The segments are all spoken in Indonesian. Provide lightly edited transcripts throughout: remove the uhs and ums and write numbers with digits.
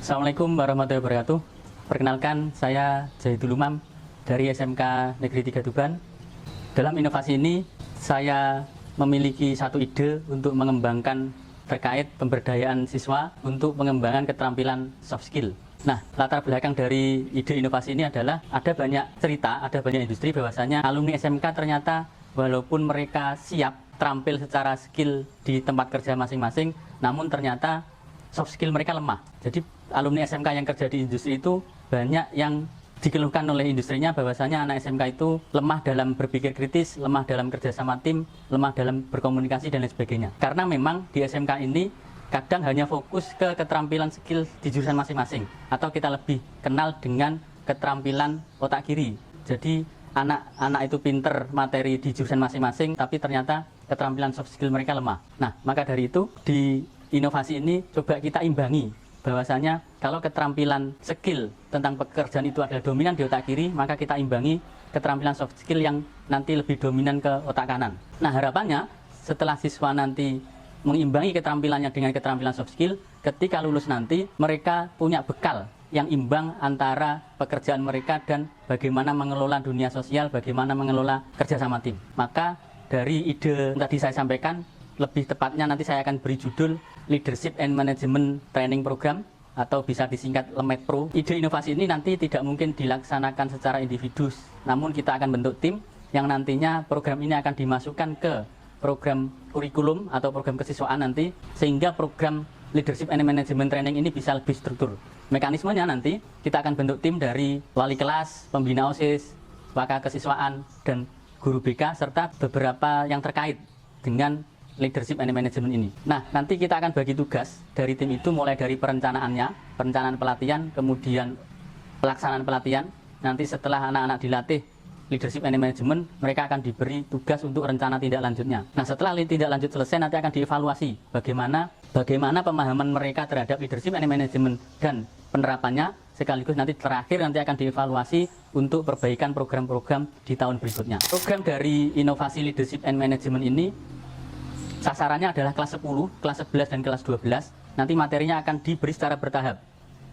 Assalamualaikum warahmatullahi wabarakatuh. Perkenalkan, saya Zaidul Umam dari SMK Negeri 3 Tuban. Dalam inovasi ini, saya memiliki satu ide untuk mengembangkan terkait pemberdayaan siswa untuk pengembangan keterampilan soft skill. Nah, latar belakang dari ide inovasi ini adalah ada banyak cerita, ada banyak industri bahwasanya alumni SMK ternyata walaupun mereka siap terampil secara skill di tempat kerja masing-masing, namun ternyata soft skill mereka lemah. Jadi alumni SMK yang kerja di industri itu banyak yang dikeluhkan oleh industrinya bahwasanya anak SMK itu lemah dalam berpikir kritis, lemah dalam kerja sama tim, lemah dalam berkomunikasi dan lain sebagainya. Karena memang di SMK ini kadang hanya fokus ke keterampilan skill di jurusan masing-masing, atau kita lebih kenal dengan keterampilan otak kiri. Jadi anak-anak itu pinter materi di jurusan masing-masing, tapi ternyata keterampilan soft skill mereka lemah. Nah, maka dari itu di inovasi ini coba kita imbangi bahwasanya kalau keterampilan skill tentang pekerjaan itu adalah dominan di otak kiri, maka kita imbangi keterampilan soft skill yang nanti lebih dominan ke otak kanan. Nah, harapannya setelah siswa nanti mengimbangi keterampilannya dengan keterampilan soft skill, ketika lulus nanti mereka punya bekal yang imbang antara pekerjaan mereka dan bagaimana mengelola dunia sosial, bagaimana mengelola kerja sama tim. Maka dari ide yang tadi saya sampaikan, lebih tepatnya nanti saya akan beri judul Leadership and Management Training Program, atau bisa disingkat LEMET Pro. Ide inovasi ini nanti tidak mungkin dilaksanakan secara individu, namun kita akan bentuk tim yang nantinya program ini akan dimasukkan ke program kurikulum atau program kesiswaan nanti, sehingga program Leadership and Management Training ini bisa lebih struktur. Mekanismenya nanti kita akan bentuk tim dari wali kelas, pembina OSIS, waka kesiswaan, dan guru BK, serta beberapa yang terkait dengan leadership and management ini. Nah, nanti kita akan bagi tugas dari tim itu mulai dari perencanaannya, perencanaan pelatihan, kemudian pelaksanaan pelatihan. Nanti setelah anak-anak dilatih leadership and management, mereka akan diberi tugas untuk rencana tindak lanjutnya. Nah, setelah tindak lanjut selesai, nanti akan dievaluasi bagaimana pemahaman mereka terhadap leadership and management dan penerapannya, sekaligus nanti terakhir nanti akan dievaluasi untuk perbaikan program-program di tahun berikutnya. Program dari inovasi leadership and management ini sasarannya adalah kelas 10, kelas 11, dan kelas 12. Nanti materinya akan diberi secara bertahap.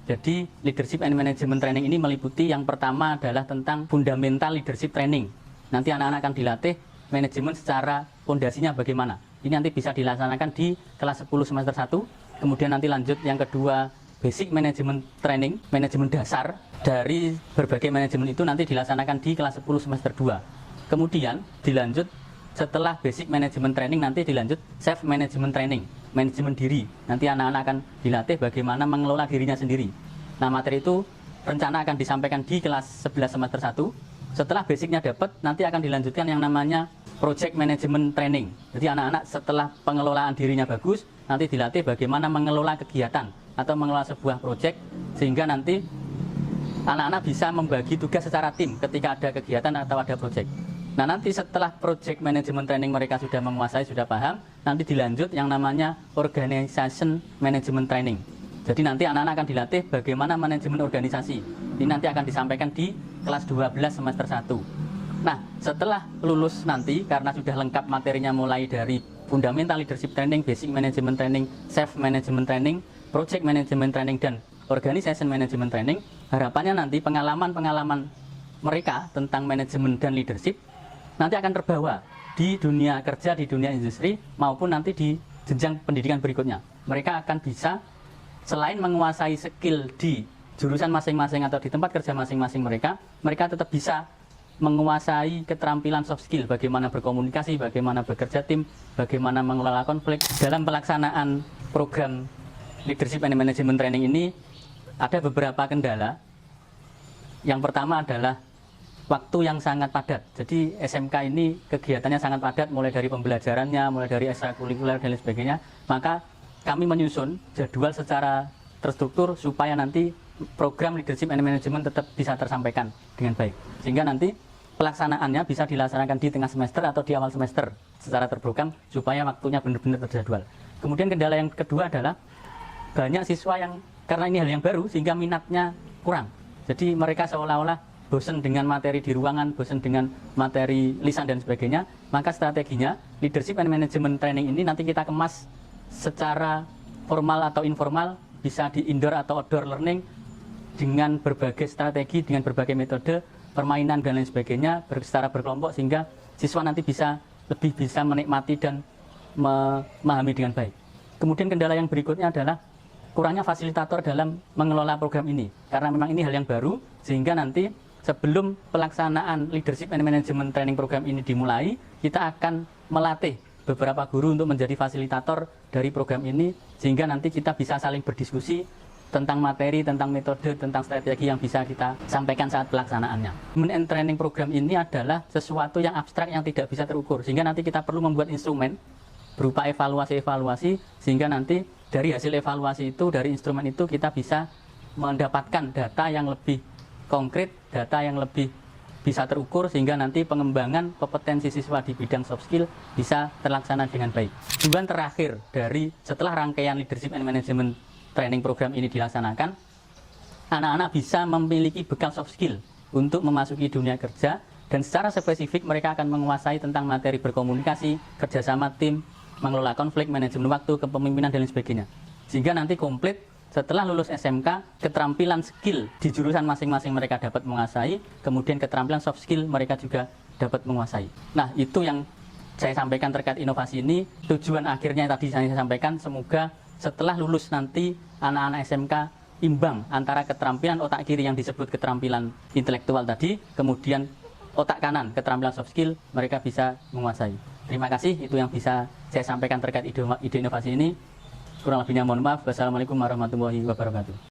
Jadi leadership and management training ini meliputi yang pertama adalah tentang fundamental leadership training. Nanti anak-anak akan dilatih manajemen secara fondasinya bagaimana. Ini nanti bisa dilaksanakan di kelas 10 semester 1. Kemudian nanti lanjut yang kedua, basic management training, manajemen dasar dari berbagai manajemen itu nanti dilaksanakan di kelas 10 semester 2. Kemudian dilanjut setelah basic management training nanti dilanjut self management training, manajemen diri. Nanti anak-anak akan dilatih bagaimana mengelola dirinya sendiri. Nah, materi itu rencana akan disampaikan di kelas 11 semester 1. Setelah basicnya dapat, nanti akan dilanjutkan yang namanya project management training. Jadi anak-anak setelah pengelolaan dirinya bagus, nanti dilatih bagaimana mengelola kegiatan atau mengelola sebuah project, sehingga nanti anak-anak bisa membagi tugas secara tim ketika ada kegiatan atau ada project. Nah, nanti setelah project management training mereka sudah menguasai, sudah paham, nanti dilanjut yang namanya organization management training. Jadi nanti anak-anak akan dilatih bagaimana manajemen organisasi. Ini nanti akan disampaikan di kelas 12 semester 1. Nah, setelah lulus nanti, karena sudah lengkap materinya mulai dari fundamental leadership training, basic management training, self management training, project management training, dan organization management training, harapannya nanti pengalaman-pengalaman mereka tentang manajemen dan leadership nanti akan terbawa di dunia kerja, di dunia industri, maupun nanti di jenjang pendidikan berikutnya. Mereka akan bisa selain menguasai skill di jurusan masing-masing atau di tempat kerja masing-masing mereka tetap bisa menguasai keterampilan soft skill, bagaimana berkomunikasi, bagaimana bekerja tim, bagaimana mengelola konflik. Dalam pelaksanaan program leadership and management training ini ada beberapa kendala. Yang pertama adalah waktu yang sangat padat. Jadi SMK ini kegiatannya sangat padat, mulai dari pembelajarannya, mulai dari ekstrakurikuler dan lain sebagainya. Maka kami menyusun jadwal secara terstruktur supaya nanti program leadership and management tetap bisa tersampaikan dengan baik. Sehingga nanti pelaksanaannya bisa dilaksanakan di tengah semester atau di awal semester secara terprogram supaya waktunya benar-benar terjadwal. Kemudian kendala yang kedua adalah banyak siswa yang karena ini hal yang baru sehingga minatnya kurang. Jadi mereka seolah-olah bosan dengan materi di ruangan, bosan dengan materi lisan dan sebagainya. Maka strateginya leadership and management training ini nanti kita kemas secara formal atau informal bisa di indoor atau outdoor learning dengan berbagai strategi, dengan berbagai metode permainan dan lain sebagainya secara berkelompok, sehingga siswa nanti lebih bisa menikmati dan memahami dengan baik. Kemudian kendala yang berikutnya adalah kurangnya fasilitator dalam mengelola program ini, karena memang ini hal yang baru, sehingga nanti sebelum pelaksanaan leadership and management training program ini dimulai, kita akan melatih beberapa guru untuk menjadi fasilitator dari program ini, sehingga nanti kita bisa saling berdiskusi tentang materi, tentang metode, tentang strategi yang bisa kita sampaikan saat pelaksanaannya. Management and training program ini adalah sesuatu yang abstrak yang tidak bisa terukur, sehingga nanti kita perlu membuat instrumen berupa evaluasi-evaluasi, sehingga nanti dari hasil evaluasi itu, dari instrumen itu kita bisa mendapatkan data yang lebih konkret, data yang lebih bisa terukur, sehingga nanti pengembangan kompetensi siswa di bidang soft skill bisa terlaksana dengan baik. Tujuan terakhir dari setelah rangkaian leadership and management training program ini dilaksanakan, anak-anak bisa memiliki bekal soft skill untuk memasuki dunia kerja, dan secara spesifik mereka akan menguasai tentang materi berkomunikasi, kerjasama tim, mengelola konflik, manajemen waktu, kepemimpinan, dan lain sebagainya. Sehingga nanti komplit setelah lulus SMK, keterampilan skill di jurusan masing-masing mereka dapat menguasai, kemudian keterampilan soft skill mereka juga dapat menguasai. Nah, itu yang saya sampaikan terkait inovasi ini. Tujuan akhirnya tadi saya sampaikan, semoga setelah lulus nanti anak-anak SMK imbang antara keterampilan otak kiri yang disebut keterampilan intelektual tadi, kemudian otak kanan, keterampilan soft skill, mereka bisa menguasai. Terima kasih, itu yang bisa saya sampaikan terkait ide inovasi ini. Kurang lebihnya mohon maaf. Wassalamualaikum warahmatullahi wabarakatuh.